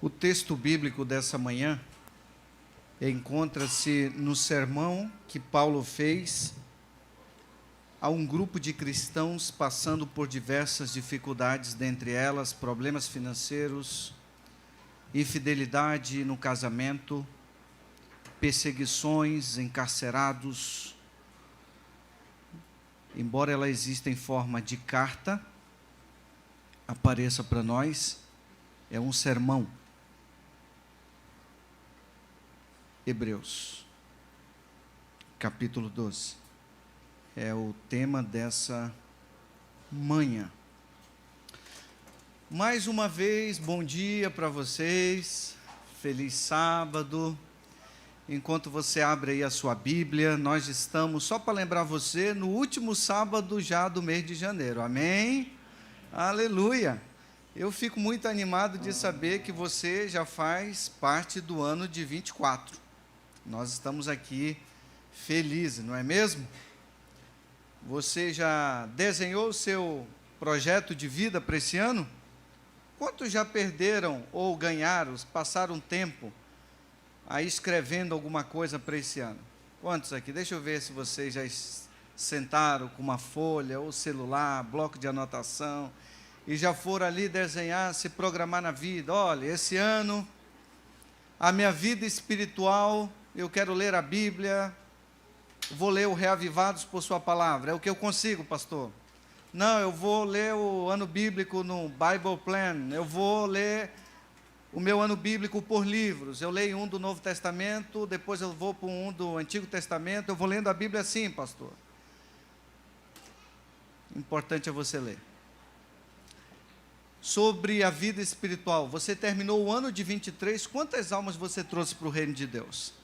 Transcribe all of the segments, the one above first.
O texto bíblico dessa manhã encontra-se no sermão que Paulo fez a um grupo de cristãos passando por diversas dificuldades, dentre elas problemas financeiros, infidelidade no casamento, perseguições, encarcerados. Embora ela exista em forma de carta, apareça para nós, é um sermão. Hebreus, capítulo 12, é o tema dessa manhã. Mais uma vez, bom dia para vocês, feliz sábado. Enquanto você abre aí a sua Bíblia, nós estamos, só para lembrar você, no último sábado já do mês de janeiro, amém? Aleluia! Eu fico muito animado de saber que você já faz parte do ano de 24. Nós estamos aqui felizes, não é mesmo? Você já desenhou o seu projeto de vida para esse ano? Quantos já perderam ou ganharam, passaram tempo aí escrevendo alguma coisa para esse ano? Quantos aqui? Deixa eu ver se vocês já sentaram com uma folha ou celular, bloco de anotação, e já foram ali desenhar, se programar na vida. Olha, esse ano, a minha vida espiritual, eu quero ler a Bíblia, vou ler o Reavivados por sua palavra. É o que eu consigo, pastor. Não, eu vou ler o ano bíblico no Bible Plan, eu vou ler o meu ano bíblico por livros. Eu leio um do Novo Testamento, depois eu vou para um do Antigo Testamento, eu vou lendo a Bíblia assim, pastor. Importante é você ler. Sobre a vida espiritual, você terminou o ano de 23, quantas almas você trouxe para o reino de Deus?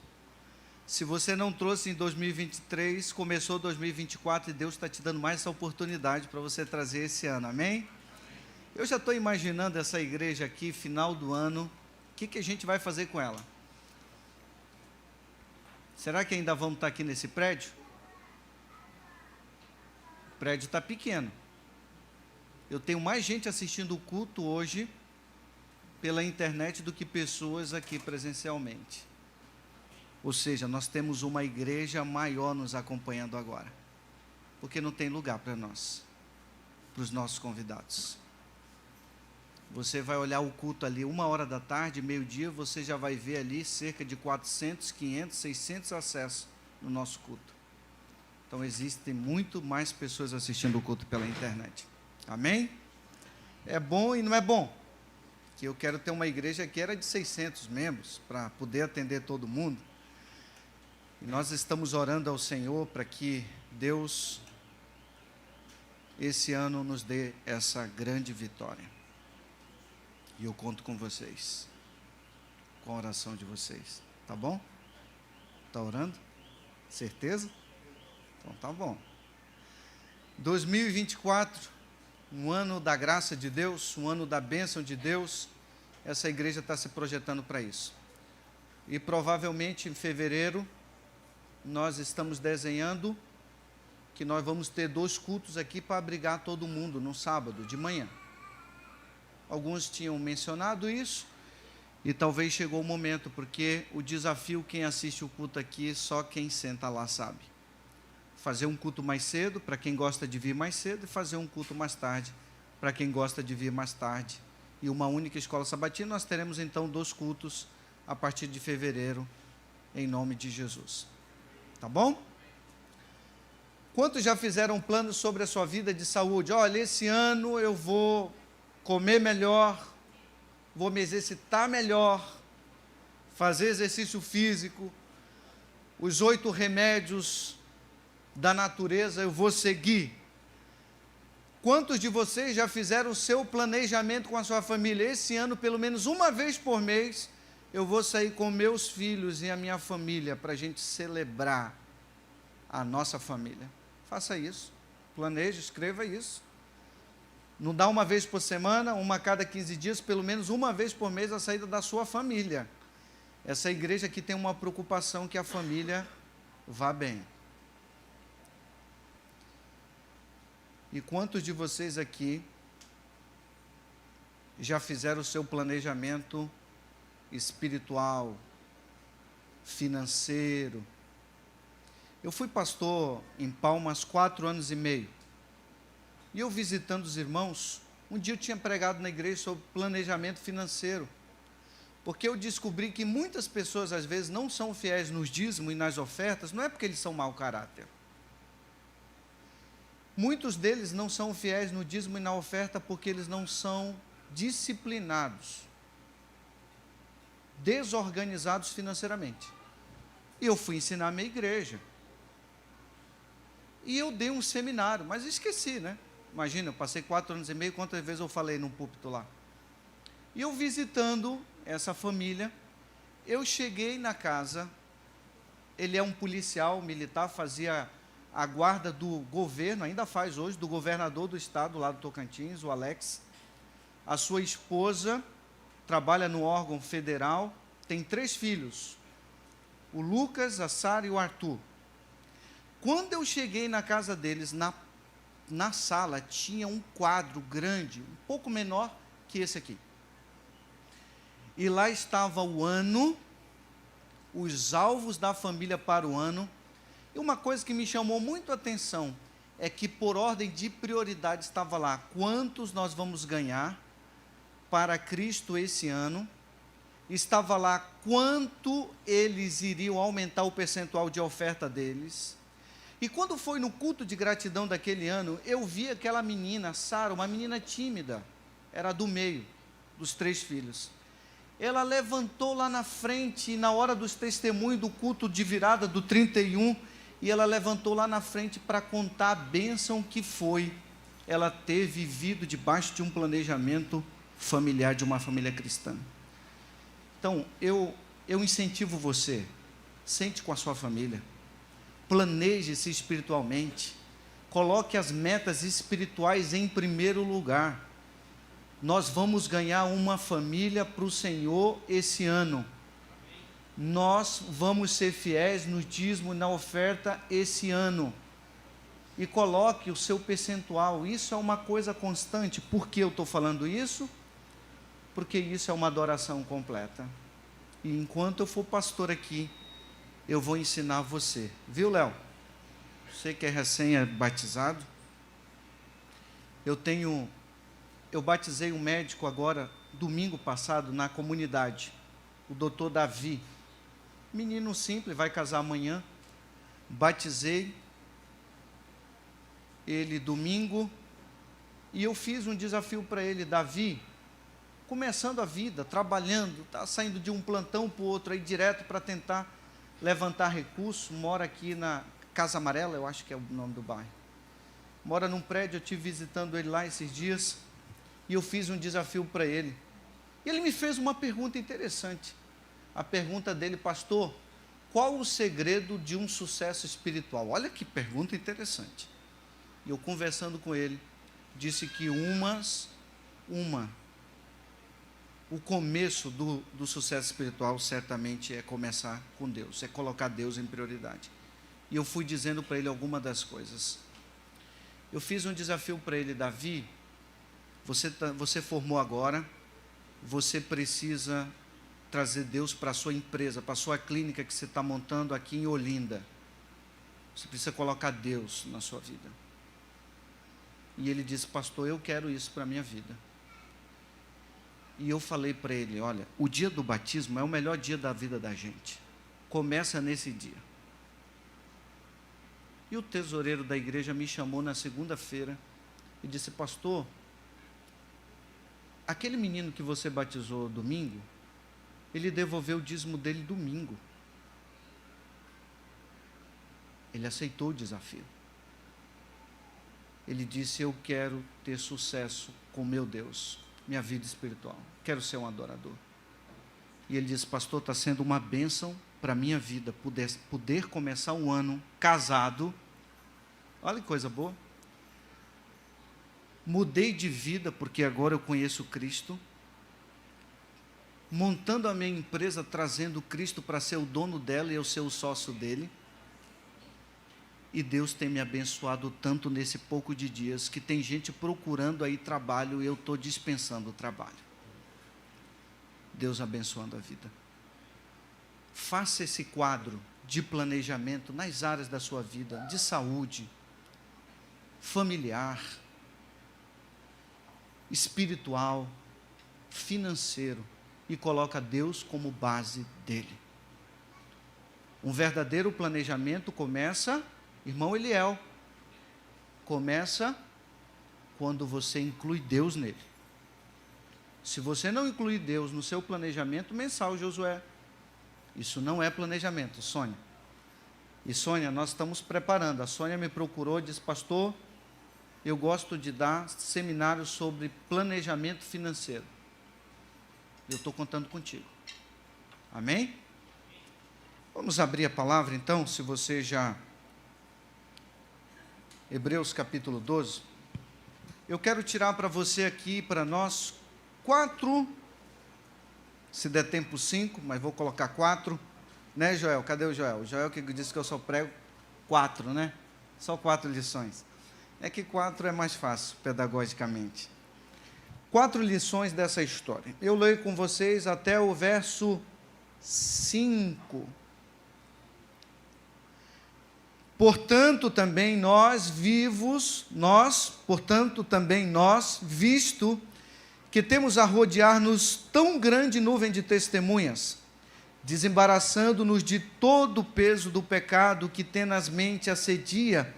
Se você não trouxe em 2023, começou 2024 e Deus está te dando mais essa oportunidade para você trazer esse ano, amém? Eu já estou imaginando essa igreja aqui, final do ano, o que a gente vai fazer com ela? Será que ainda vamos estar aqui nesse prédio? O prédio está pequeno. Eu tenho mais gente assistindo o culto hoje pela internet do que pessoas aqui presencialmente. Ou seja, nós temos uma igreja maior nos acompanhando agora, porque não tem lugar para nós, para os nossos convidados. Você vai olhar o culto ali, 1h da tarde, meio-dia, você já vai ver ali cerca de 400, 500, 600 acessos no nosso culto. Então, existem muito mais pessoas assistindo o culto pela internet. Amém? É bom e não é bom, que eu quero ter uma igreja que era de 600 membros, para poder atender todo mundo. E nós estamos orando ao Senhor para que Deus, esse ano, nos dê essa grande vitória. E eu conto com vocês, com a oração de vocês, tá bom? Está orando? Certeza? Então tá bom. 2024, um ano da graça de Deus, um ano da bênção de Deus, essa igreja está se projetando para isso. E provavelmente em fevereiro, nós estamos desenhando que nós vamos ter 2 cultos aqui para abrigar todo mundo no sábado de manhã. Alguns tinham mencionado isso, e talvez chegou o momento, porque o desafio, quem assiste o culto aqui, só quem senta lá sabe. Fazer um culto mais cedo, para quem gosta de vir mais cedo, e fazer um culto mais tarde, para quem gosta de vir mais tarde. E uma única escola sabatina, nós teremos então 2 cultos a partir de fevereiro, em nome de Jesus. Tá bom? Quantos já fizeram planos sobre a sua vida de saúde? Olha, esse ano eu vou comer melhor, vou me exercitar melhor, fazer exercício físico, os 8 remédios da natureza eu vou seguir. Quantos de vocês já fizeram o seu planejamento com a sua família? Esse ano, pelo menos uma vez por mês, eu vou sair com meus filhos e a minha família para a gente celebrar a nossa família. Faça isso, planeje, escreva isso. Não dá uma vez por semana, uma a cada 15 dias, pelo menos uma vez por mês a saída da sua família. Essa igreja aqui tem uma preocupação que a família vá bem. E quantos de vocês aqui já fizeram o seu planejamento espiritual, financeiro. Eu fui pastor em Palmas 4 anos e meio. E eu visitando os irmãos, um dia eu tinha pregado na igreja sobre planejamento financeiro. Porque eu descobri que muitas pessoas, às vezes, não são fiéis nos dízimos e nas ofertas, não é porque eles são mau caráter. Muitos deles não são fiéis no dízimo e na oferta porque eles não são disciplinados, desorganizados financeiramente. E eu fui ensinar a minha igreja. E eu dei um seminário, mas esqueci, né? Imagina, eu passei 4 anos e meio, quantas vezes eu falei num púlpito lá. E eu visitando essa família, eu cheguei na casa, ele é um policial militar, fazia a guarda do governo, ainda faz hoje, do governador do estado lá do Tocantins, o Alex. A sua esposa trabalha no órgão federal, tem 3 filhos, o Lucas, a Sara e o Arthur. Quando eu cheguei na casa deles, na sala, tinha um quadro grande, um pouco menor que esse aqui. E lá estava o ano, os alvos da família para o ano. E uma coisa que me chamou muito a atenção é que, por ordem de prioridade, estava lá: quantos nós vamos ganhar para Cristo esse ano. Estava lá quanto eles iriam aumentar o percentual de oferta deles. E quando foi no culto de gratidão daquele ano, eu vi aquela menina, Sara, uma menina tímida, era do meio, dos 3 filhos. Ela levantou lá na frente, na hora dos testemunhos do culto de virada do 31, e ela levantou lá na frente para contar a bênção que foi ela ter vivido debaixo de um planejamento familiar, de uma família cristã. Então, eu incentivo você, sente com a sua família, planeje-se espiritualmente, coloque as metas espirituais em primeiro lugar. Nós vamos ganhar uma família para o Senhor esse ano. Nós vamos ser fiéis no dízimo e na oferta esse ano. E coloque o seu percentual. Isso é uma coisa constante. Por que eu estou falando isso? Porque isso é uma adoração completa. E enquanto eu for pastor aqui, eu vou ensinar você. Viu, Léo? Você que é recém-batizado. Eu batizei um médico agora, domingo passado, na comunidade, o doutor Davi, menino simples, vai casar amanhã. Batizei ele domingo, e eu fiz um desafio para ele: Davi, começando a vida, trabalhando, está saindo de um plantão para o outro, aí direto para tentar levantar recursos, mora aqui na Casa Amarela, eu acho que é o nome do bairro, mora num prédio, eu estive visitando ele lá esses dias, e eu fiz um desafio para ele. E ele me fez uma pergunta interessante. A pergunta dele: pastor, qual o segredo de um sucesso espiritual? Olha que pergunta interessante. E eu, conversando com ele, disse que o começo do sucesso espiritual certamente é começar com Deus, é colocar Deus em prioridade. E eu fui dizendo para ele algumas das coisas. Eu fiz um desafio para ele: Davi, você formou agora, você precisa trazer Deus para a sua empresa, para a sua clínica que você está montando aqui em Olinda. Você precisa colocar Deus na sua vida. E ele disse: pastor, eu quero isso para a minha vida. E eu falei para ele: olha, o dia do batismo é o melhor dia da vida da gente. Começa nesse dia. E o tesoureiro da igreja me chamou na segunda-feira e disse: pastor, aquele menino que você batizou domingo, ele devolveu o dízimo dele domingo. Ele aceitou o desafio. Ele disse: eu quero ter sucesso com meu Deus, minha vida espiritual, quero ser um adorador. E ele disse: pastor, está sendo uma bênção para a minha vida, poder começar um ano casado. Olha que coisa boa. Mudei de vida, porque agora eu conheço Cristo, montando a minha empresa, trazendo Cristo para ser o dono dela e eu ser o sócio dele. E Deus tem me abençoado tanto nesse pouco de dias, que tem gente procurando aí trabalho e eu estou dispensando o trabalho. Deus abençoando a vida. Faça esse quadro de planejamento nas áreas da sua vida, de saúde, familiar, espiritual, financeiro, e coloca Deus como base dele. Um verdadeiro planejamento começa, irmão Eliel, começa quando você inclui Deus nele. Se você não incluir Deus no seu planejamento mensal, Josué, isso não é planejamento, Sônia. E Sônia, nós estamos preparando. A Sônia me procurou e disse, pastor, eu gosto de dar seminários sobre planejamento financeiro. Eu estou contando contigo. Amém? Vamos abrir a palavra então, se você já... Hebreus capítulo 12. Eu quero tirar para você aqui, para nós, 4, se der tempo 5, mas vou colocar 4, né, Joel? Cadê o Joel? O Joel que disse que eu só prego 4, né? Só 4 lições. É que 4 é mais fácil, pedagogicamente. 4 lições dessa história. Eu leio com vocês até o verso 5. Portanto, também nós, visto que temos a rodear-nos tão grande nuvem de testemunhas, desembaraçando-nos de todo o peso do pecado que tenazmente assedia,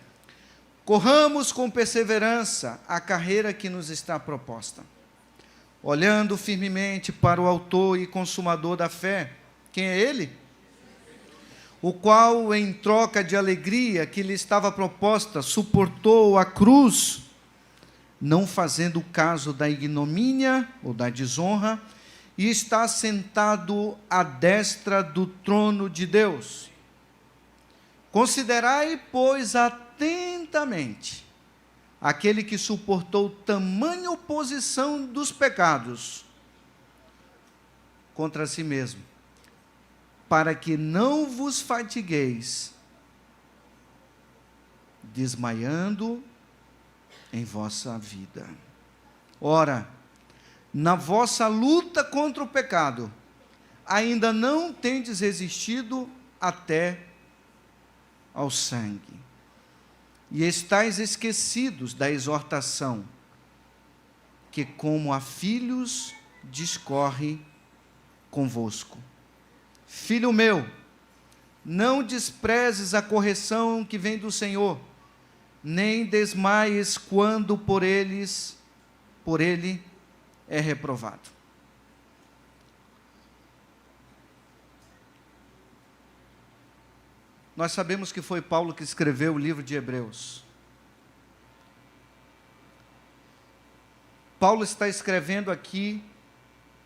corramos com perseverança a carreira que nos está proposta, olhando firmemente para o autor e consumador da fé. Quem é ele? O qual, em troca de alegria que lhe estava proposta, suportou a cruz, não fazendo caso da ignomínia ou da desonra, e está sentado à destra do trono de Deus. Considerai, pois, atentamente aquele que suportou tamanha oposição dos pecados contra si mesmo, para que não vos fatigueis, desmaiando em vossa vida. Ora, na vossa luta contra o pecado, ainda não tendes resistido até ao sangue, e estáis esquecidos da exortação, que como a filhos discorre convosco. Filho meu, não desprezes a correção que vem do Senhor, nem desmaies quando por ele é reprovado. Nós sabemos que foi Paulo que escreveu o livro de Hebreus. Paulo está escrevendo aqui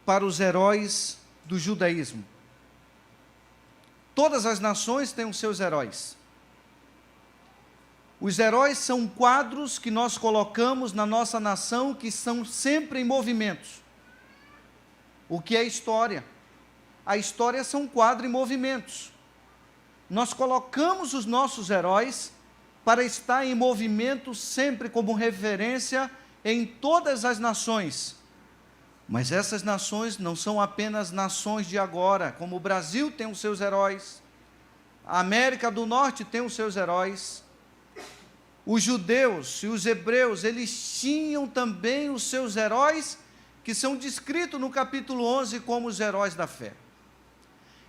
para os heróis do judaísmo. Todas as nações têm os seus heróis. Os heróis são quadros que nós colocamos na nossa nação, que são sempre em movimentos. O que é história? A história são um quadro em movimentos. Nós colocamos os nossos heróis para estar em movimento sempre como referência em todas as nações. Mas essas nações não são apenas nações de agora, como o Brasil tem os seus heróis, a América do Norte tem os seus heróis, os judeus e os hebreus, eles tinham também os seus heróis, que são descritos no capítulo 11 como os heróis da fé.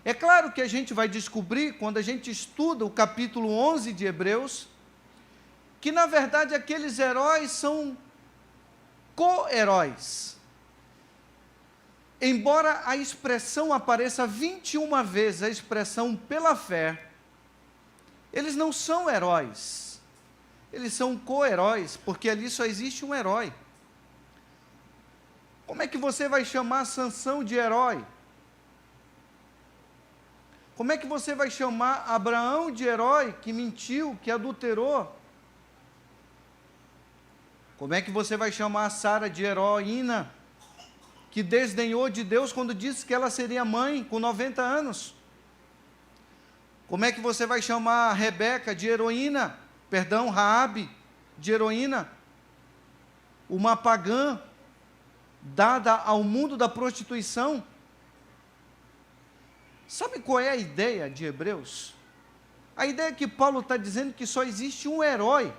É claro que a gente vai descobrir, quando a gente estuda o capítulo 11 de Hebreus, que na verdade aqueles heróis são co-heróis. Embora a expressão apareça 21 vezes, a expressão pela fé, eles não são heróis, eles são co-heróis, porque ali só existe um herói. Como é que você vai chamar Sansão de herói? Como é que você vai chamar Abraão de herói, que mentiu, que adulterou? Como é que você vai chamar Sara de heroína, que desdenhou de Deus quando disse que ela seria mãe com 90 anos? Como é que você vai chamar Rebeca de heroína, Raabe de heroína, uma pagã dada ao mundo da prostituição, Sabe qual é a ideia de Hebreus? A ideia é que Paulo está dizendo que só existe um herói.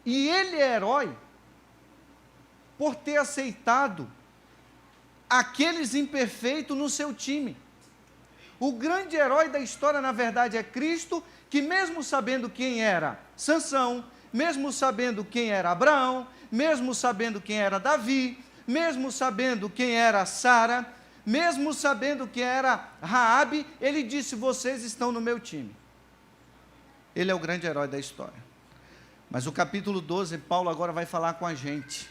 E ele é herói por ter aceitado aqueles imperfeitos no seu time. O grande herói da história, na verdade, é Cristo, que mesmo sabendo quem era Sansão, mesmo sabendo quem era Abraão, mesmo sabendo quem era Davi, mesmo sabendo quem era Sara, mesmo sabendo quem era Raabe, ele disse: vocês estão no meu time. Ele é o grande herói da história. Mas o capítulo 12, Paulo agora vai falar com a gente.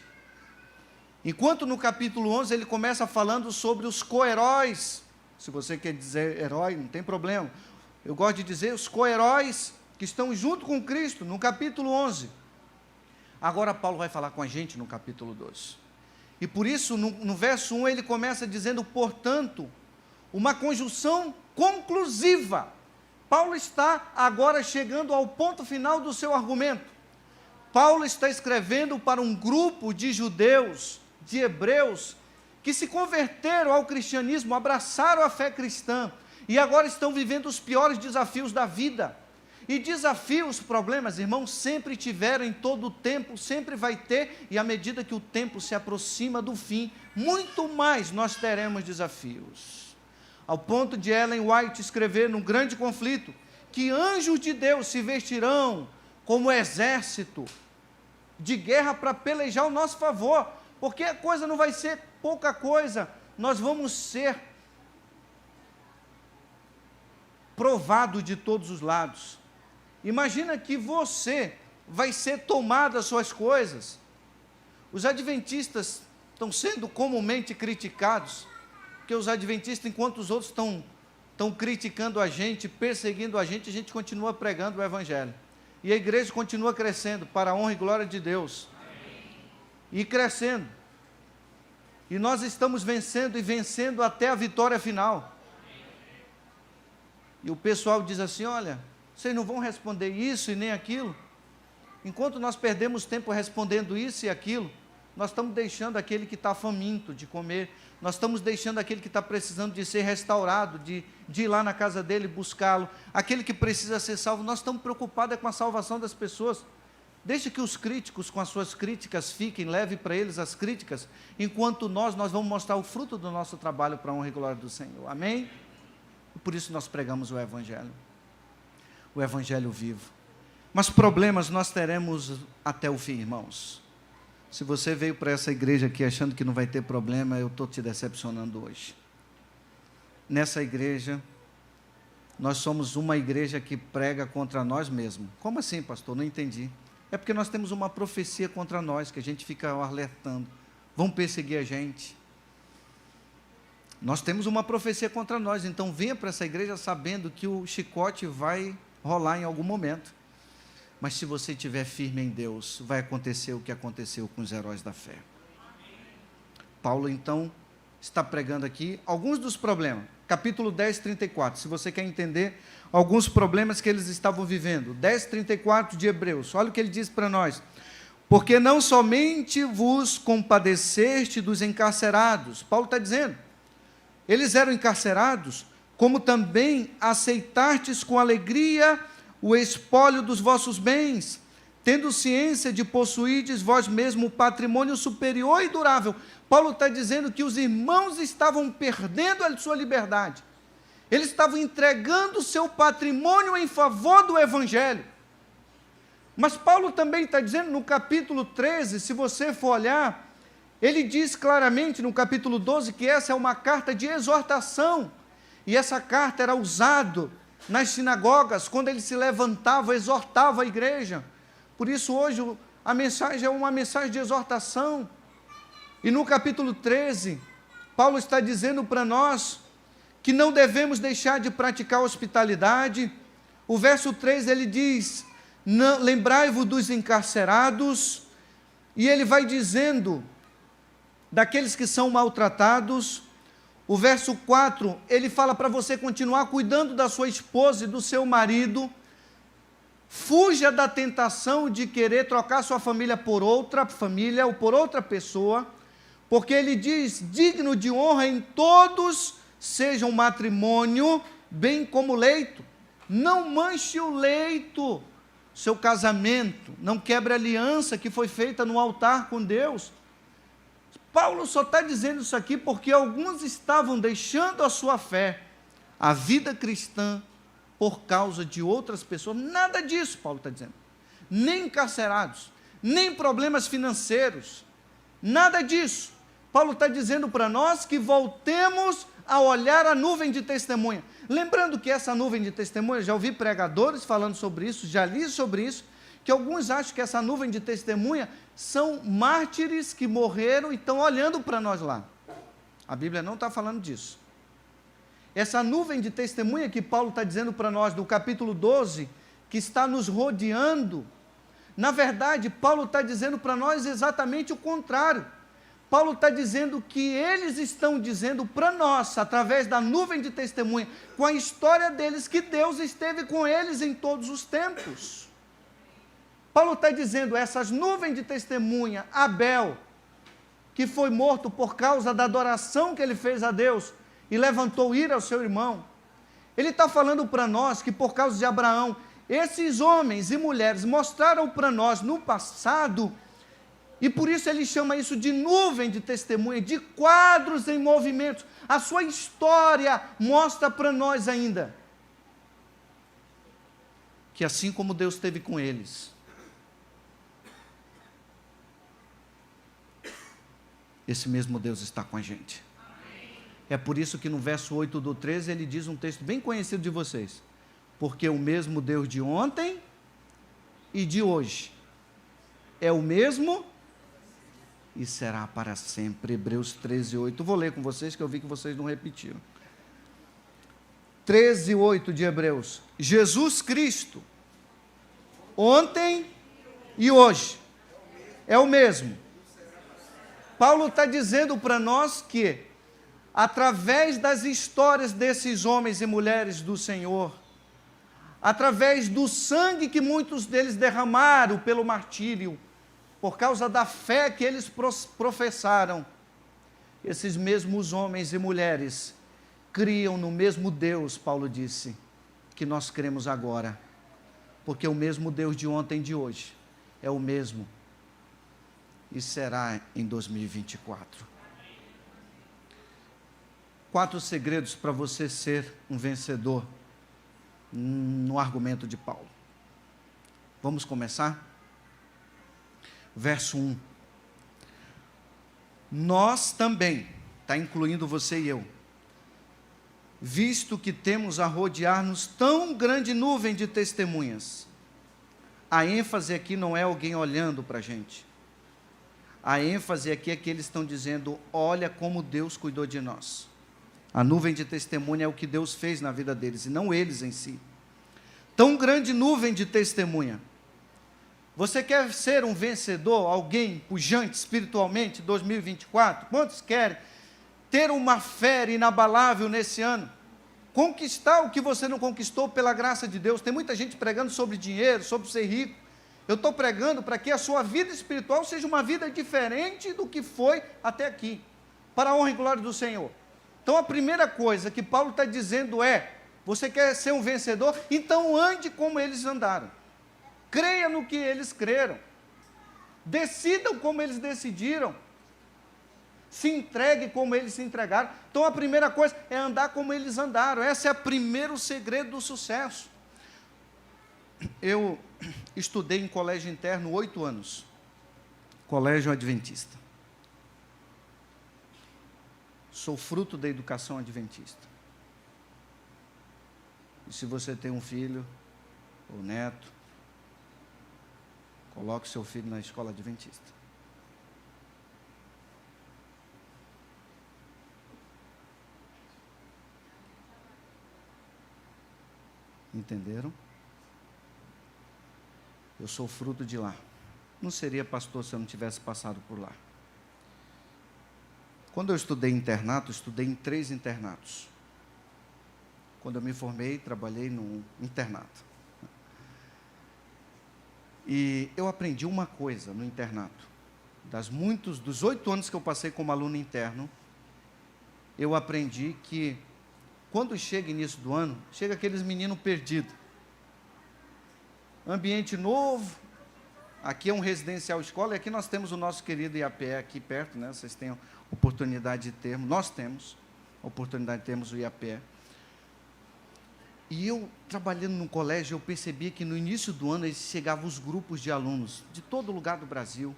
Enquanto no capítulo 11 ele começa falando sobre os co-heróis. Se você quer dizer herói, não tem problema. Eu gosto de dizer os co-heróis que estão junto com Cristo, no capítulo 11. Agora Paulo vai falar com a gente no capítulo 12. E por isso, no verso 1, ele começa dizendo: portanto, uma conjunção conclusiva. Paulo está agora chegando ao ponto final do seu argumento. Paulo está escrevendo para um grupo de judeus, de hebreus, que se converteram ao cristianismo, abraçaram a fé cristã, e agora estão vivendo os piores desafios da vida. E desafios, problemas, irmãos, sempre tiveram em todo o tempo, sempre vai ter, e à medida que o tempo se aproxima do fim, muito mais nós teremos desafios. Ao ponto de Ellen White escrever num grande conflito, que anjos de Deus se vestirão como exército de guerra para pelejar ao nosso favor, porque a coisa não vai ser pouca coisa, nós vamos ser provados de todos os lados. Imagina que você vai ser tomado as suas coisas. Os adventistas estão sendo comumente criticados, porque os adventistas, enquanto os outros estão criticando a gente, perseguindo a gente continua pregando o evangelho. E a igreja continua crescendo para a honra e glória de Deus. Amém. E crescendo. E nós estamos vencendo e vencendo até a vitória final. Amém. E o pessoal diz assim: olha, vocês não vão responder isso e nem aquilo. Enquanto nós perdemos tempo respondendo isso e aquilo, nós estamos deixando aquele que está faminto de comer, nós estamos deixando aquele que está precisando de ser restaurado, de ir lá na casa dele buscá-lo, aquele que precisa ser salvo. Nós estamos preocupados com a salvação das pessoas. Deixe que os críticos com as suas críticas fiquem, leve para eles as críticas, enquanto nós vamos mostrar o fruto do nosso trabalho para a honra e glória do Senhor. Amém? E por isso nós pregamos o Evangelho vivo. Mas problemas nós teremos até o fim, irmãos. Se você veio para essa igreja aqui achando que não vai ter problema, eu estou te decepcionando hoje. Nessa igreja, nós somos uma igreja que prega contra nós mesmos. Como assim, pastor? Não entendi. É porque nós temos uma profecia contra nós, que a gente fica alertando. Vão perseguir a gente. Nós temos uma profecia contra nós, então venha para essa igreja sabendo que o chicote vai rolar em algum momento. Mas se você estiver firme em Deus, vai acontecer o que aconteceu com os heróis da fé. Paulo, então, está pregando aqui alguns dos problemas. Capítulo 10, 34. Se você quer entender alguns problemas que eles estavam vivendo. 10, 34 de Hebreus. Olha o que ele diz para nós. Porque não somente vos compadeceste dos encarcerados. Paulo está dizendo. Eles eram encarcerados, como também aceitastes com alegria o espólio dos vossos bens, tendo ciência de possuirdes vós mesmo patrimônio superior e durável. Paulo está dizendo que os irmãos estavam perdendo a sua liberdade. Eles estavam entregando o seu patrimônio em favor do Evangelho. Mas Paulo também está dizendo no capítulo 13, se você for olhar, ele diz claramente no capítulo 12 que essa é uma carta de exortação. E essa carta era usada nas sinagogas, quando ele se levantava, exortava a igreja. Por isso hoje a mensagem é uma mensagem de exortação. E no capítulo 13, Paulo está dizendo para nós que não devemos deixar de praticar a hospitalidade. O verso 3 ele diz, lembrai-vos dos encarcerados, e ele vai dizendo daqueles que são maltratados. O verso 4, ele fala para você continuar cuidando da sua esposa e do seu marido. Fuja da tentação de querer trocar sua família por outra família ou por outra pessoa, Porque ele diz, digno de honra em todos seja um matrimônio, bem como leito. Não manche o leito, seu casamento, não quebre a aliança que foi feita no altar com Deus. Paulo só está dizendo isso aqui porque alguns estavam deixando a sua fé, a vida cristã, por causa de outras pessoas. Nada disso, Paulo está dizendo. Nem encarcerados, nem problemas financeiros, nada disso. Paulo está dizendo para nós que voltemos a olhar a nuvem de testemunha. Lembrando que essa nuvem de testemunha, já ouvi pregadores falando sobre isso, já li sobre isso, que alguns acham que essa nuvem de testemunha são mártires que morreram e estão olhando para nós lá. A Bíblia não está falando disso. Essa nuvem de testemunha que Paulo está dizendo para nós, do capítulo 12, que está nos rodeando, na verdade, Paulo está dizendo para nós exatamente o contrário. Paulo está dizendo que eles estão dizendo para nós, através da nuvem de testemunha, com a história deles, que Deus esteve com eles em todos os tempos. Paulo está dizendo, essas nuvens de testemunha, Abel, que foi morto por causa da adoração que ele fez a Deus, e levantou ira ao seu irmão. Ele está falando para nós que por causa de Abraão, esses homens e mulheres mostraram para nós no passado, e por isso ele chama isso de nuvem de testemunha, de quadros em movimento. A sua história mostra para nós ainda que assim como Deus esteve com eles, esse mesmo Deus está com a gente. É por isso que no verso 8 do 13 ele diz um texto bem conhecido de vocês. Porque o mesmo Deus de ontem e de hoje é o mesmo e será para sempre. Hebreus 13, 8. Vou ler com vocês que eu vi que vocês não repetiram. 13, 8 de Hebreus. Jesus Cristo, ontem e hoje, é o mesmo. Paulo está dizendo para nós que, através das histórias desses homens e mulheres do Senhor, através do sangue que muitos deles derramaram pelo martírio, por causa da fé que eles professaram, esses mesmos homens e mulheres criam no mesmo Deus, Paulo disse, que nós cremos agora, porque o mesmo Deus de ontem e de hoje é o mesmo e será em 2024. 4 segredos para você ser um vencedor no argumento de Paulo. Vamos começar? Verso 1. Nós também, está incluindo você e eu, visto que temos a rodear-nos tão grande nuvem de testemunhas. A ênfase aqui não é alguém olhando para a gente. A ênfase aqui é que eles estão dizendo, olha como Deus cuidou de nós. A nuvem de testemunha é o que Deus fez na vida deles, e não eles em si. Tão grande nuvem de testemunha. Você quer ser um vencedor, alguém pujante espiritualmente, 2024? Quantos querem ter uma fé inabalável nesse ano? Conquistar o que você não conquistou pela graça de Deus. Tem muita gente pregando sobre dinheiro, sobre ser rico. Eu estou pregando para que a sua vida espiritual seja uma vida diferente do que foi até aqui, para a honra e glória do Senhor. Então a primeira coisa que Paulo está dizendo é, você quer ser um vencedor? Então ande como eles andaram. Creia no que eles creram. Decidam como eles decidiram. Se entregue como eles se entregaram. Então a primeira coisa é andar como eles andaram. Esse é o primeiro segredo do sucesso. Eu estudei em colégio interno 8 anos. Colégio adventista. Sou fruto da educação adventista. E se você tem um filho ou neto, coloque seu filho na escola adventista. Entenderam? Eu sou fruto de lá. Não seria pastor se eu não tivesse passado por lá. Quando eu estudei internato, estudei em 3 internatos. Quando eu me formei, trabalhei num internato. E eu aprendi uma coisa no internato. dos 8 anos que eu passei como aluno interno, eu aprendi que, quando chega início do ano, chega aqueles meninos perdidos. Ambiente novo, aqui é um residencial escola, e aqui nós temos o nosso querido IAPE aqui perto, né? Vocês têm a oportunidade de termos, nós temos a oportunidade de termos o IAPE. E eu, trabalhando no colégio, eu percebia que no início do ano chegavam os grupos de alunos de todo lugar do Brasil.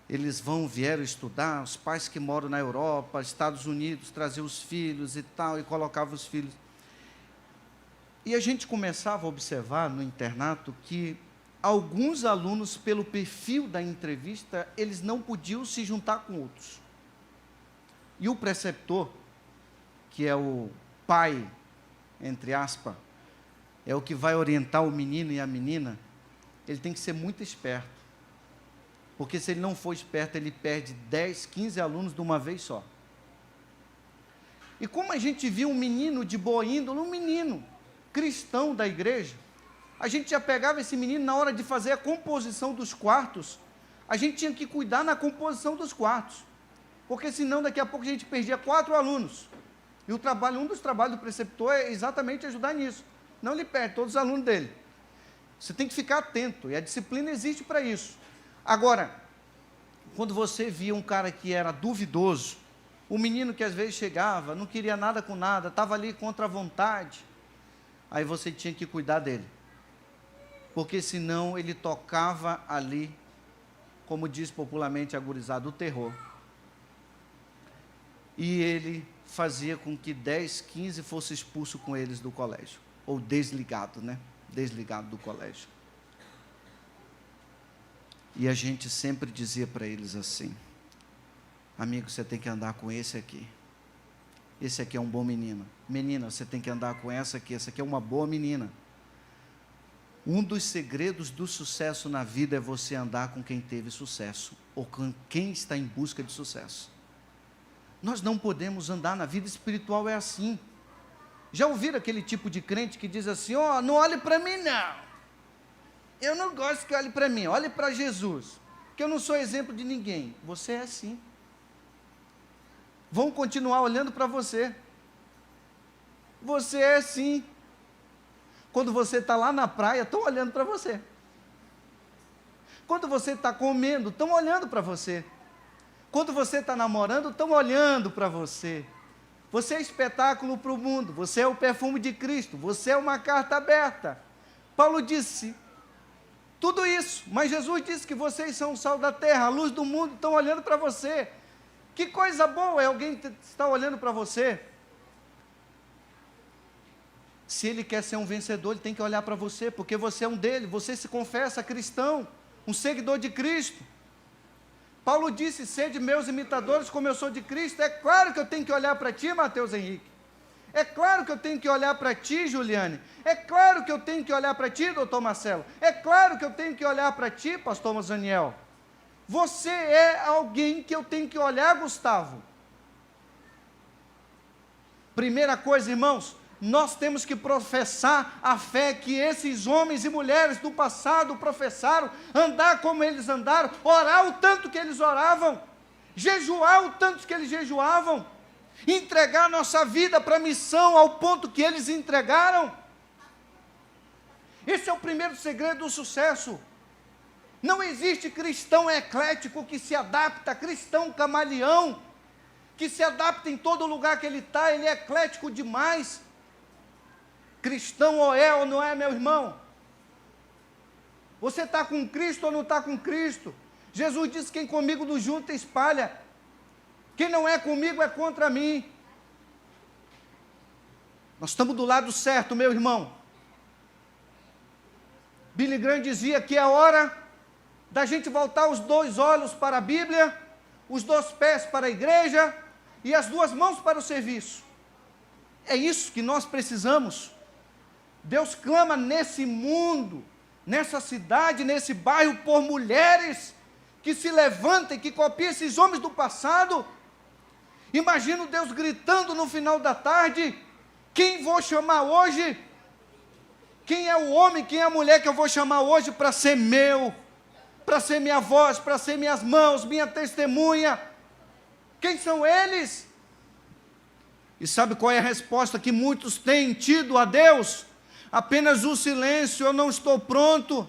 Eles vieram estudar, os pais que moram na Europa, Estados Unidos, traziam os filhos e tal, e colocavam os filhos. E a gente começava a observar no internato que alguns alunos, pelo perfil da entrevista, eles não podiam se juntar com outros. E o preceptor, que é o pai, entre aspas, é o que vai orientar o menino e a menina, ele tem que ser muito esperto. Porque se ele não for esperto, ele perde 10, 15 alunos de uma vez só. E como a gente viu um menino de boa índole, um menino cristão da igreja, a gente já pegava esse menino na hora de fazer a composição dos quartos, a gente tinha que cuidar na composição dos quartos, porque senão daqui a pouco a gente perdia 4 alunos. E um dos trabalhos do preceptor é exatamente ajudar nisso. Não ele perde todos os alunos dele. Você tem que ficar atento, e a disciplina existe para isso. Agora, quando você via um cara que era duvidoso, o menino que às vezes chegava, não queria nada com nada, estava ali contra a vontade, aí você tinha que cuidar dele. Porque senão ele tocava ali, como diz popularmente a gurizada, o terror. E ele fazia com que 10, 15 fosse expulso com eles do colégio. Ou desligado, né? Desligado do colégio. E a gente sempre dizia para eles assim: amigo, você tem que andar com esse aqui. Esse aqui é um bom menino. Menina, você tem que andar com essa aqui é uma boa menina. Um dos segredos do sucesso na vida é você andar com quem teve sucesso, ou com quem está em busca de sucesso. Nós não podemos andar, na vida espiritual é assim. Já ouviram aquele tipo de crente que diz assim: ó, não olhe para mim não, eu não gosto que olhe para mim, olhe para Jesus, que eu não sou exemplo de ninguém. Você é assim. Vão continuar olhando para você. Você é assim. Quando você está lá na praia, estão olhando para você. Quando você está comendo, estão olhando para você. Quando você está namorando, estão olhando para você. Você é espetáculo para o mundo, você é o perfume de Cristo, você é uma carta aberta. Paulo disse tudo isso, mas Jesus disse que vocês são o sal da terra, a luz do mundo, estão olhando para você. Que coisa boa é alguém estar olhando para você. Se ele quer ser um vencedor, ele tem que olhar para você, porque você é um dele, você se confessa cristão, um seguidor de Cristo. Paulo disse: sede meus imitadores como eu sou de Cristo. É claro que eu tenho que olhar para ti, Mateus Henrique. É claro que eu tenho que olhar para ti, Juliane. É claro que eu tenho que olhar para ti, doutor Marcelo. É claro que eu tenho que olhar para ti, pastor Mazaniel. Você é alguém que eu tenho que olhar, Gustavo. Primeira coisa, irmãos, nós temos que professar a fé que esses homens e mulheres do passado professaram, andar como eles andaram, orar o tanto que eles oravam, jejuar o tanto que eles jejuavam, entregar nossa vida para a missão ao ponto que eles entregaram. Esse é o primeiro segredo do sucesso. Não existe cristão eclético que se adapta, cristão camaleão, que se adapta em todo lugar que ele está, ele é eclético demais. Cristão ou não é, meu irmão? Você está com Cristo ou não está com Cristo? Jesus disse: quem comigo não junta, espalha. Quem não é comigo é contra mim. Nós estamos do lado certo, meu irmão. Billy Graham dizia que é hora da gente voltar os 2 olhos para a Bíblia, os 2 pés para a igreja e as 2 mãos para o serviço. É isso que nós precisamos. Deus clama nesse mundo, nessa cidade, nesse bairro, por mulheres que se levantem, que copiem esses homens do passado. Imagino Deus gritando no final da tarde: quem vou chamar hoje? Quem é o homem, quem é a mulher que eu vou chamar hoje para ser meu, para ser minha voz, para ser minhas mãos, minha testemunha. Quem são eles? E sabe qual é a resposta que muitos têm tido a Deus? Apenas o silêncio, eu não estou pronto.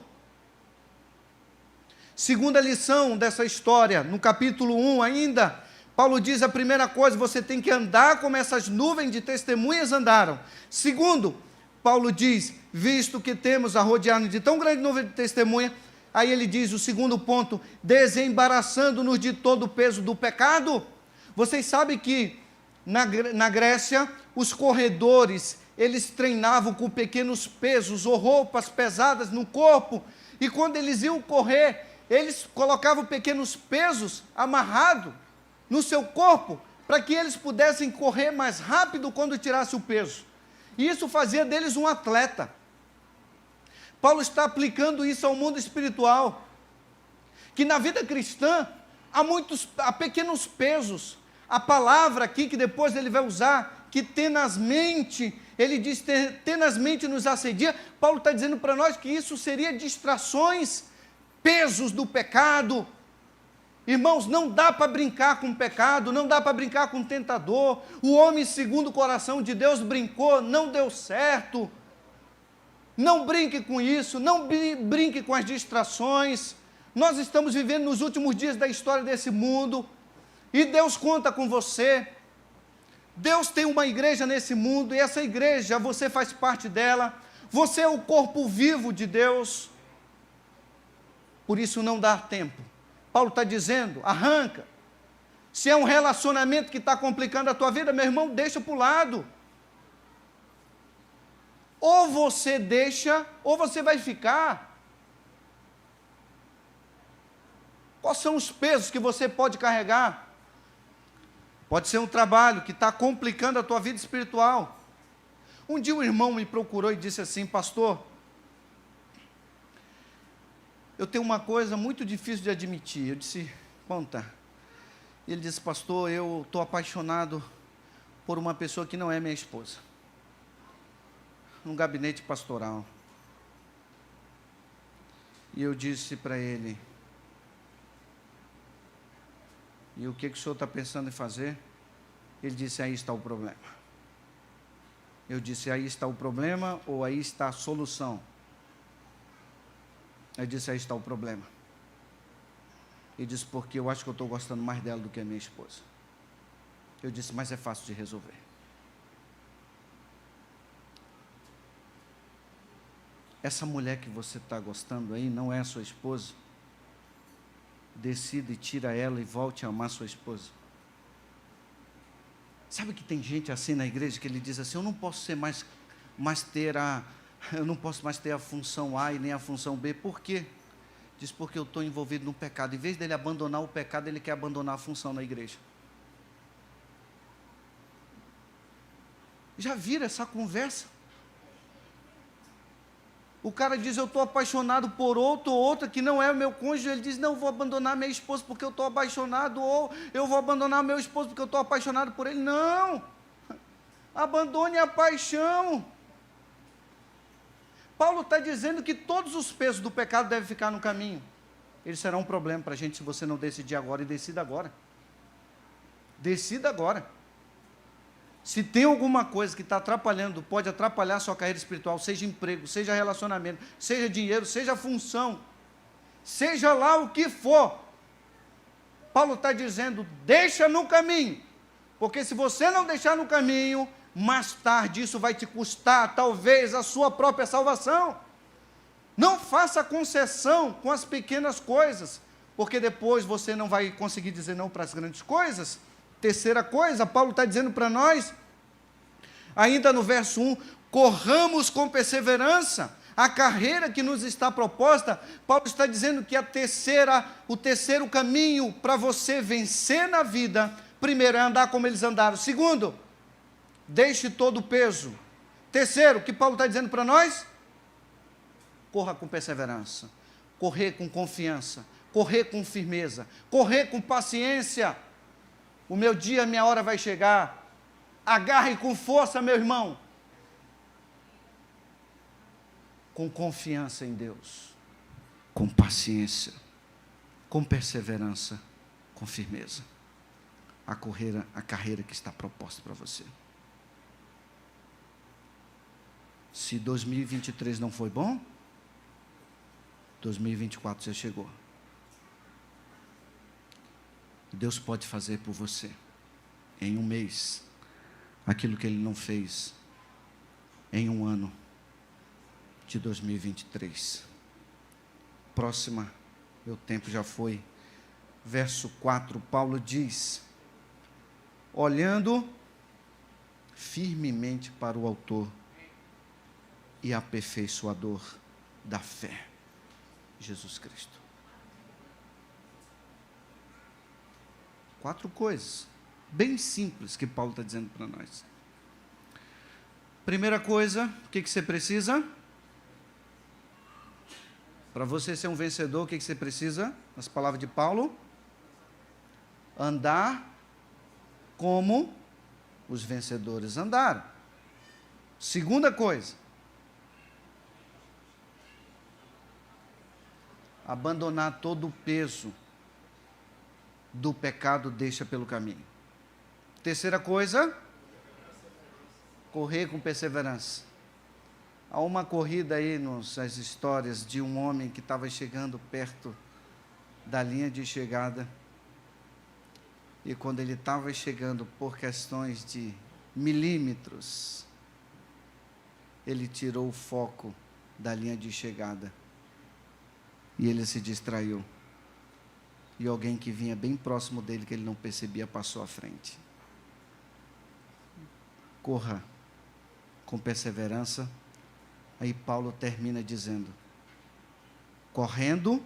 Segunda lição dessa história, no capítulo 1 ainda, Paulo diz a primeira coisa, você tem que andar como essas nuvens de testemunhas andaram. Segundo, Paulo diz, visto que temos a rodear-nos de tão grande nuvem de testemunha, aí ele diz o segundo ponto, desembaraçando-nos de todo o peso do pecado. Vocês sabem que na Grécia, os corredores, eles treinavam com pequenos pesos ou roupas pesadas no corpo, e quando eles iam correr, eles colocavam pequenos pesos amarrados no seu corpo, para que eles pudessem correr mais rápido quando tirasse o peso. E isso fazia deles um atleta. Paulo está aplicando isso ao mundo espiritual, que na vida cristã há pequenos pesos. A palavra aqui, que depois ele vai usar, que tenazmente, ele diz, tenazmente nos assedia, Paulo está dizendo para nós que isso seria distrações, pesos do pecado. Irmãos, não dá para brincar com o pecado, não dá para brincar com o tentador. O homem segundo o coração de Deus brincou, não deu certo. Não brinque com isso, não brinque com as distrações. Nós estamos vivendo nos últimos dias da história desse mundo, e Deus conta com você. Deus tem uma igreja nesse mundo, e essa igreja, você faz parte dela, você é o corpo vivo de Deus. Por isso não dá tempo. Paulo está dizendo, arranca. Se é um relacionamento que está complicando a tua vida, meu irmão, deixa para o lado. Ou você deixa, ou você vai ficar. Quais são os pesos que você pode carregar? Pode ser um trabalho que está complicando a tua vida espiritual. Um dia um irmão me procurou e disse assim, pastor, eu tenho uma coisa muito difícil de admitir. Eu disse, conta. Ele disse, pastor, eu estou apaixonado por uma pessoa que não é minha esposa. Num gabinete pastoral. E eu disse para ele, e o que o senhor está pensando em fazer? Ele disse, aí está o problema. Eu disse, aí está o problema ou aí está a solução? Ele disse, aí está o problema. Ele disse, porque eu acho que eu estou gostando mais dela do que a minha esposa. Eu disse, mas é fácil de resolver. Essa mulher que você está gostando aí não é a sua esposa. Decida e tira ela e volte a amar sua esposa. Sabe que tem gente assim na igreja que ele diz assim, eu não posso mais ter a função A e nem a função B. Por quê? Diz, porque eu estou envolvido no pecado. Em vez dele abandonar o pecado, ele quer abandonar a função na igreja. Já viram essa conversa? O cara diz, eu estou apaixonado por outro ou outra que não é o meu cônjuge. Ele diz, não, eu vou abandonar minha esposa porque eu estou apaixonado, ou eu vou abandonar meu esposo porque eu estou apaixonado por ele. Não! Abandone a paixão. Paulo está dizendo que todos os pesos do pecado devem ficar no caminho. Eles serão um problema para a gente se você não decidir agora, e decida agora. Decida agora. Se tem alguma coisa que está atrapalhando, pode atrapalhar a sua carreira espiritual, seja emprego, seja relacionamento, seja dinheiro, seja função, seja lá o que for, Paulo está dizendo, deixa no caminho, porque se você não deixar no caminho, mais tarde isso vai te custar, talvez, a sua própria salvação. Não faça concessão com as pequenas coisas, porque depois você não vai conseguir dizer não para as grandes coisas. Terceira coisa, Paulo está dizendo para nós, ainda no verso 1, corramos com perseverança a carreira que nos está proposta. Paulo está dizendo que o terceiro caminho para você vencer na vida, primeiro é andar como eles andaram. Segundo, deixe todo o peso. Terceiro, o que Paulo está dizendo para nós? Corra com perseverança, correr com confiança, correr com firmeza, correr com paciência. O meu dia, a minha hora vai chegar. Agarre com força, meu irmão. Com confiança em Deus. Com paciência. com perseverança, com firmeza, a carreira que está proposta para você. Se 2023 não foi bom, 2024 já chegou. Deus pode fazer por você, em um mês, aquilo que Ele não fez em um ano de 2023. Próxima, meu tempo já foi. Verso 4, Paulo diz: olhando firmemente para o autor e aperfeiçoador da fé, Jesus Cristo. 4 coisas, bem simples, que Paulo está dizendo para nós. Primeira coisa, o que você precisa? Para você ser um vencedor, o que você precisa? Nas palavras de Paulo: andar como os vencedores andaram. Segunda coisa, abandonar todo o peso do pecado deixa pelo caminho. Terceira coisa, correr com perseverança. Há uma corrida aí nas histórias de um homem que estava chegando perto da linha de chegada, e quando ele estava chegando por questões de milímetros, ele tirou o foco da linha de chegada e ele se distraiu. E alguém que vinha bem próximo dele, que ele não percebia, passou à frente. Corra com perseverança. Aí Paulo termina dizendo: correndo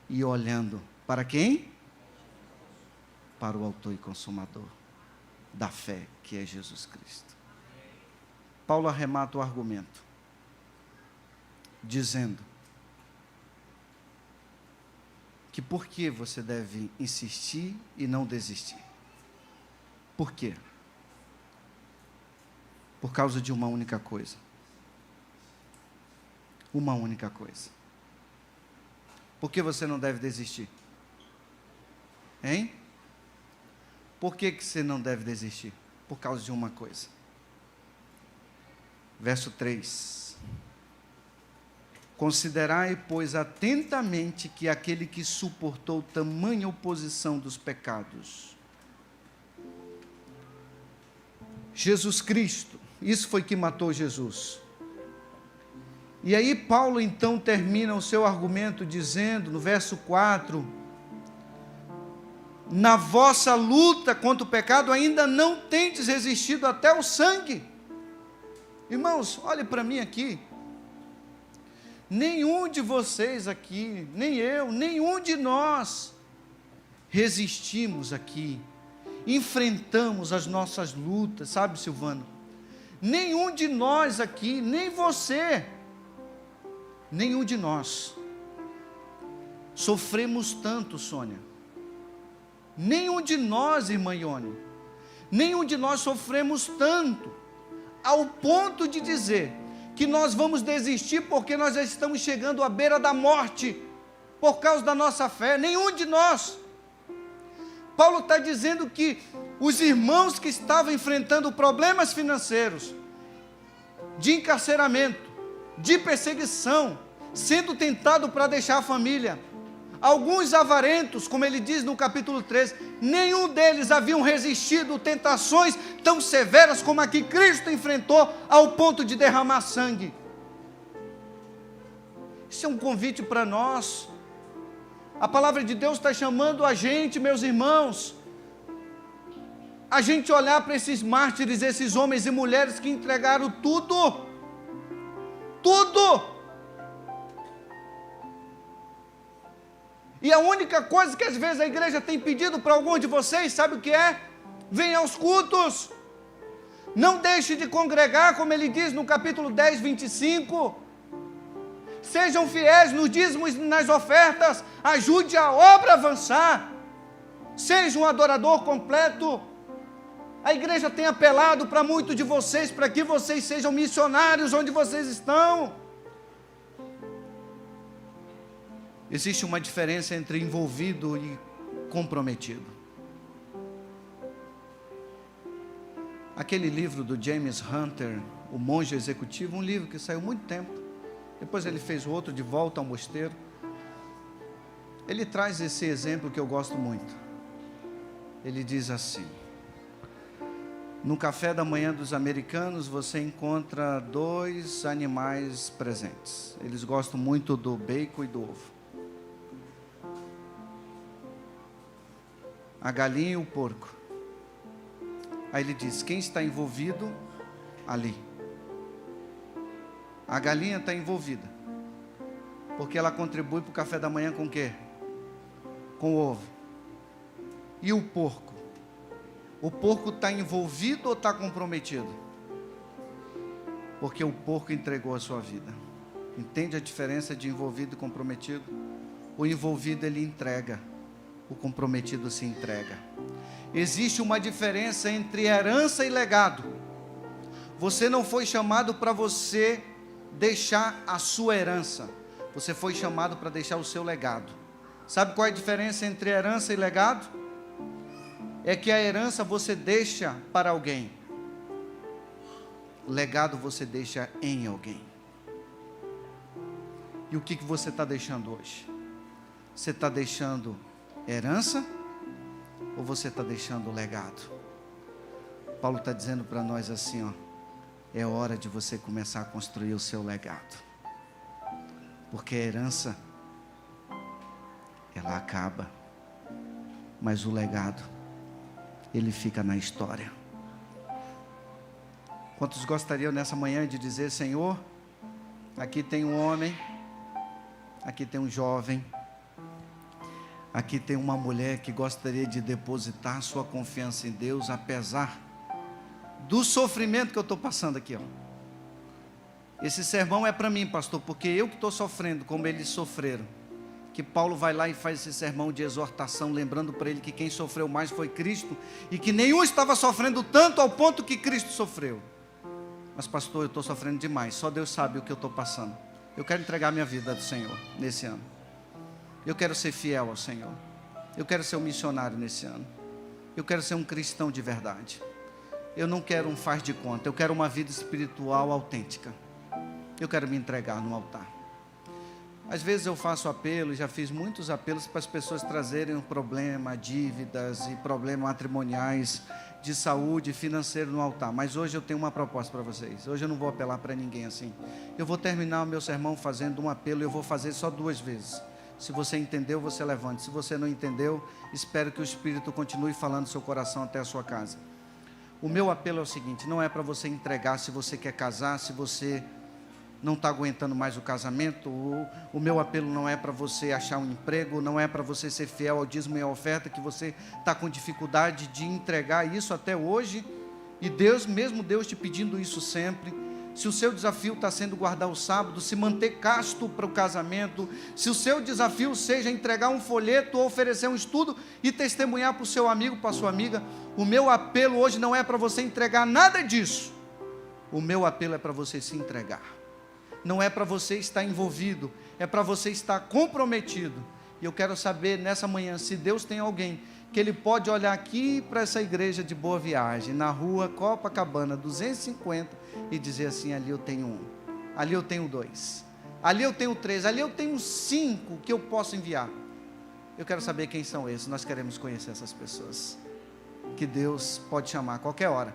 e olhando. Para quem? Para o autor e consumador da fé, que é Jesus Cristo. Paulo arremata o argumento, dizendo que por que você deve insistir e não desistir. Por quê? Por causa de uma única coisa. Uma única coisa. Por que você não deve desistir? Hein? Por que você não deve desistir? Por causa de uma coisa. Verso 3. Considerai, pois, atentamente que aquele que suportou tamanha oposição dos pecados, Jesus Cristo, isso foi que matou Jesus. E aí Paulo então termina o seu argumento dizendo, no verso 4, na vossa luta contra o pecado ainda não tendes resistido até o sangue. Irmãos, olhe para mim aqui. Nenhum de vocês aqui, nem eu, nenhum de nós resistimos aqui, enfrentamos as nossas lutas, sabe, Silvano? Nenhum de nós aqui, nem você, nenhum de nós sofremos tanto, Sônia. Nenhum de nós, irmã Ione, nenhum de nós sofremos tanto, ao ponto de dizer que nós vamos desistir porque nós já estamos chegando à beira da morte, por causa da nossa fé. Nenhum de nós. Paulo está dizendo que os irmãos que estavam enfrentando problemas financeiros, de encarceramento, de perseguição, sendo tentado para deixar a família, alguns avarentos, como ele diz no capítulo 3, nenhum deles haviam resistido tentações tão severas como a que Cristo enfrentou, ao ponto de derramar sangue. Isso é um convite para nós. A palavra de Deus está chamando a gente, meus irmãos, a gente olhar para esses mártires, esses homens e mulheres que entregaram tudo, tudo. E a única coisa que às vezes a igreja tem pedido para alguns de vocês, sabe o que é? Venha aos cultos. Não deixe de congregar, como ele diz no capítulo 10, 25. Sejam fiéis nos dízimos e nas ofertas. Ajude a obra a avançar. Seja um adorador completo. A igreja tem apelado para muitos de vocês, para que vocês sejam missionários onde vocês estão. Existe uma diferença entre envolvido e comprometido. Aquele livro do James Hunter, O Monge Executivo, um livro que saiu há muito tempo. Depois ele fez outro, De Volta ao Mosteiro. Ele traz esse exemplo que eu gosto muito. Ele diz assim: no café da manhã dos americanos você encontra 2 animais presentes. Eles gostam muito do bacon e do ovo. A galinha e o porco. Aí ele diz: quem está envolvido ali? A galinha está envolvida, porque ela contribui para o café da manhã com o quê? Com o ovo. E o porco? O porco está envolvido ou está comprometido? Porque o porco entregou a sua vida. Entende a diferença de envolvido e comprometido? O envolvido ele entrega, o comprometido se entrega. Existe uma diferença entre herança e legado. Você não foi chamado para você deixar a sua herança. Você foi chamado para deixar o seu legado. Sabe qual é a diferença entre herança e legado? É que a herança você deixa para alguém. Legado você deixa em alguém. E o que você está deixando hoje? Você está deixando herança ou você está deixando legado? Paulo está dizendo para nós assim, ó: é hora de você começar a construir o seu legado. Porque a herança, ela acaba, mas o legado, ele fica na história. Quantos gostariam nessa manhã de dizer: Senhor, aqui tem um homem, aqui tem um jovem, aqui tem uma mulher que gostaria de depositar sua confiança em Deus, apesar do sofrimento que eu estou passando aqui, ó. Esse sermão é para mim, pastor, porque eu que estou sofrendo como eles sofreram. Que Paulo vai lá e faz esse sermão de exortação, lembrando para ele que quem sofreu mais foi Cristo, e que nenhum estava sofrendo tanto ao ponto que Cristo sofreu. Mas pastor, eu estou sofrendo demais, só Deus sabe o que eu estou passando. Eu quero entregar minha vida ao Senhor nesse ano. Eu quero ser fiel ao Senhor. Eu quero ser um missionário nesse ano. Eu quero ser um cristão de verdade. Eu não quero um faz de conta. Eu quero uma vida espiritual autêntica. Eu quero me entregar no altar. Às vezes eu faço apelo, já fiz muitos apelos para as pessoas trazerem um problema, dívidas e problemas matrimoniais, de saúde, financeiro no altar. Mas hoje eu tenho uma proposta para vocês. Hoje eu não vou apelar para ninguém assim. Eu vou terminar o meu sermão fazendo um apelo. Eu vou fazer só 2 vezes. Se você entendeu, você levante. Se você não entendeu, espero que o Espírito continue falando no seu coração até a sua casa. O meu apelo é o seguinte: não é para você entregar se você quer casar, se você não está aguentando mais o casamento. O meu apelo não é para você achar um emprego, não é para você ser fiel ao dízimo e à oferta, que você está com dificuldade de entregar isso até hoje, e Deus, mesmo Deus te pedindo isso sempre. Se o seu desafio está sendo guardar o sábado, se manter casto para o casamento, se o seu desafio seja entregar um folheto ou oferecer um estudo e testemunhar para o seu amigo, para a sua amiga, o meu apelo hoje não é para você entregar nada disso. O meu apelo é para você se entregar. Não é para você estar envolvido, é para você estar comprometido. E eu quero saber nessa manhã se Deus tem alguém que Ele pode olhar aqui para essa igreja de Boa Viagem, na rua Copacabana 250, e dizer assim: ali eu tenho 1, ali eu tenho 2, ali eu tenho 3, ali eu tenho 5 que eu posso enviar. Eu quero saber quem são esses. Nós queremos conhecer essas pessoas que Deus pode chamar a qualquer hora.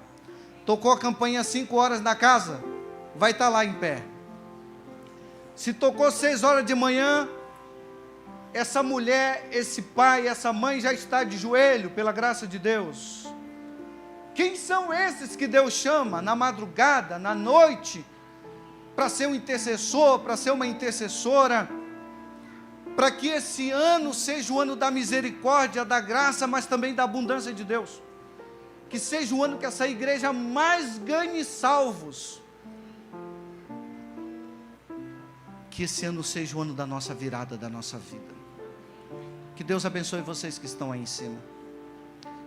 Tocou a campainha 5 horas na casa, vai estar lá em pé. Se tocou 6 horas de manhã, essa mulher, esse pai, essa mãe já está de joelho, pela graça de Deus. Quem são esses que Deus chama na madrugada, na noite, para ser um intercessor, para ser uma intercessora, para que esse ano seja o ano da misericórdia, da graça, mas também da abundância de Deus? Que seja o ano que essa igreja mais ganhe salvos. Que esse ano seja o ano da nossa virada, da nossa vida. Que Deus abençoe vocês que estão aí em cima.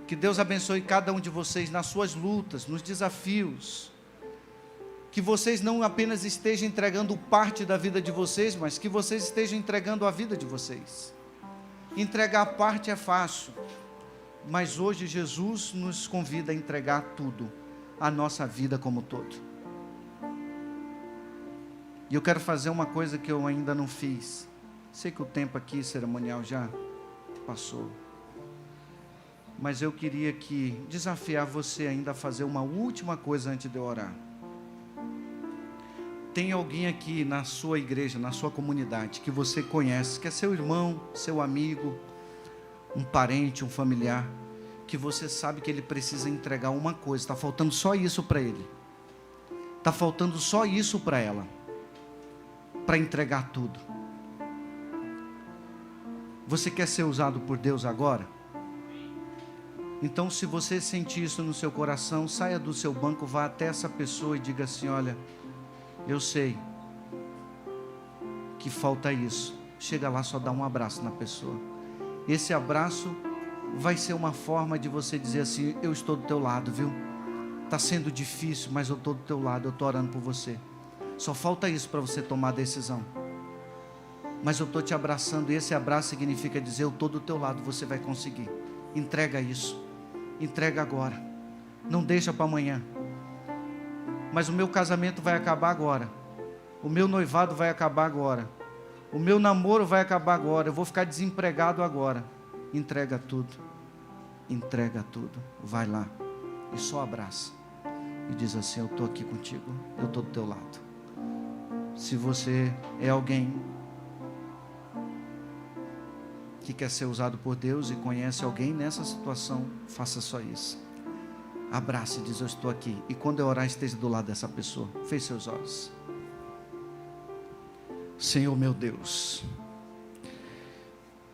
Que Deus abençoe cada um de vocês nas suas lutas, nos desafios. que vocês não apenas estejam entregando parte da vida de vocês, mas que vocês estejam entregando a vida de vocês. Entregar parte é fácil, mas hoje Jesus nos convida a entregar tudo, a nossa vida como todo. E eu quero fazer uma coisa que eu ainda não fiz. Sei que o tempo aqui cerimonial já passou, mas eu queria desafiar você ainda a fazer uma última coisa antes de eu orar. Tem alguém aqui na sua igreja, na sua comunidade, que você conhece, que é seu irmão, seu amigo, um parente, um familiar, que você sabe que ele precisa entregar uma coisa, está faltando só isso para ele, está faltando só isso para ela, para entregar tudo. Você quer ser usado por Deus agora? Então, se você sentir isso no seu coração, saia do seu banco, vá até essa pessoa e diga assim: olha, eu sei que falta isso. Chega lá, só dá um abraço na pessoa. Esse abraço vai ser uma forma de você dizer assim: eu estou do teu lado, viu? Está sendo difícil, mas eu estou do teu lado, eu estou orando por você. Só falta isso para você tomar a decisão. Mas eu estou te abraçando, e esse abraço significa dizer: eu estou do teu lado, você vai conseguir. Entrega isso, entrega agora, não deixa para amanhã. Mas o meu casamento vai acabar agora, o meu noivado vai acabar agora, o meu namoro vai acabar agora, eu vou ficar desempregado agora. Entrega tudo, vai lá e só abraça e diz assim: eu estou aqui contigo, eu estou do teu lado. Se você é alguém que quer ser usado por Deus e conhece alguém nessa situação, faça só isso. Abrace e diz: eu estou aqui. E quando eu orar, esteja do lado dessa pessoa. Feche seus olhos. Senhor meu Deus,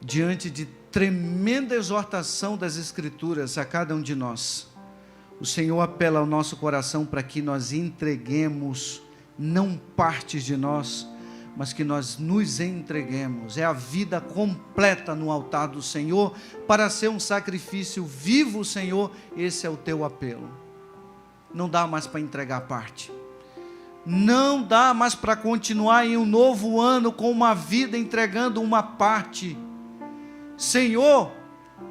diante de tremenda exortação das Escrituras a cada um de nós, o Senhor apela ao nosso coração para que nós entreguemos não partes de nós, mas que nós nos entreguemos. É a vida completa no altar do Senhor, para ser um sacrifício vivo, Senhor. Esse é o teu apelo. Não dá mais para entregar parte. Não dá mais para continuar em um novo ano com uma vida entregando uma parte. Senhor,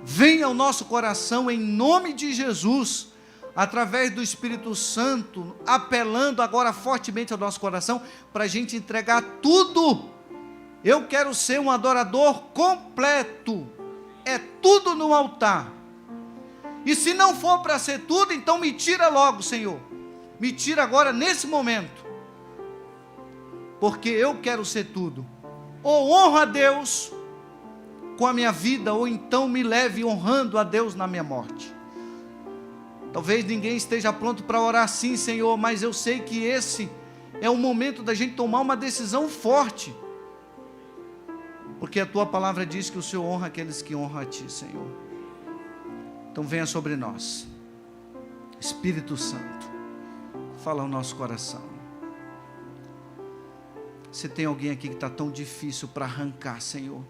venha ao nosso coração em nome de Jesus, através do Espírito Santo, apelando agora fortemente ao nosso coração, para a gente entregar tudo. Eu quero ser um adorador completo, é tudo no altar. E se não for para ser tudo, então me tira logo, Senhor, me tira agora nesse momento, porque eu quero ser tudo. Ou honro a Deus com a minha vida, ou então me leve honrando a Deus na minha morte. Talvez ninguém esteja pronto para orar assim, Senhor, mas eu sei que esse é o momento da gente tomar uma decisão forte, porque a Tua palavra diz que o Senhor honra aqueles que honram a Ti, Senhor. Então venha sobre nós, Espírito Santo, fala ao nosso coração. Se tem alguém aqui que está tão difícil para arrancar, Senhor,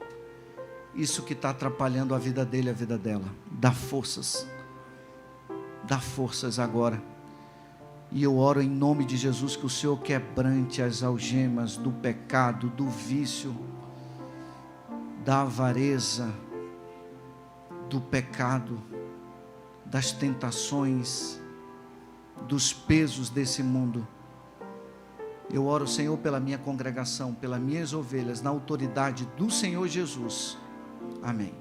isso que está atrapalhando a vida dele, a vida dela, dá forças agora. E eu oro em nome de Jesus que o Senhor quebrante as algemas do pecado, do vício, da avareza, do pecado, das tentações, dos pesos desse mundo. Eu oro, Senhor, pela minha congregação, pelas minhas ovelhas, na autoridade do Senhor Jesus. Amém.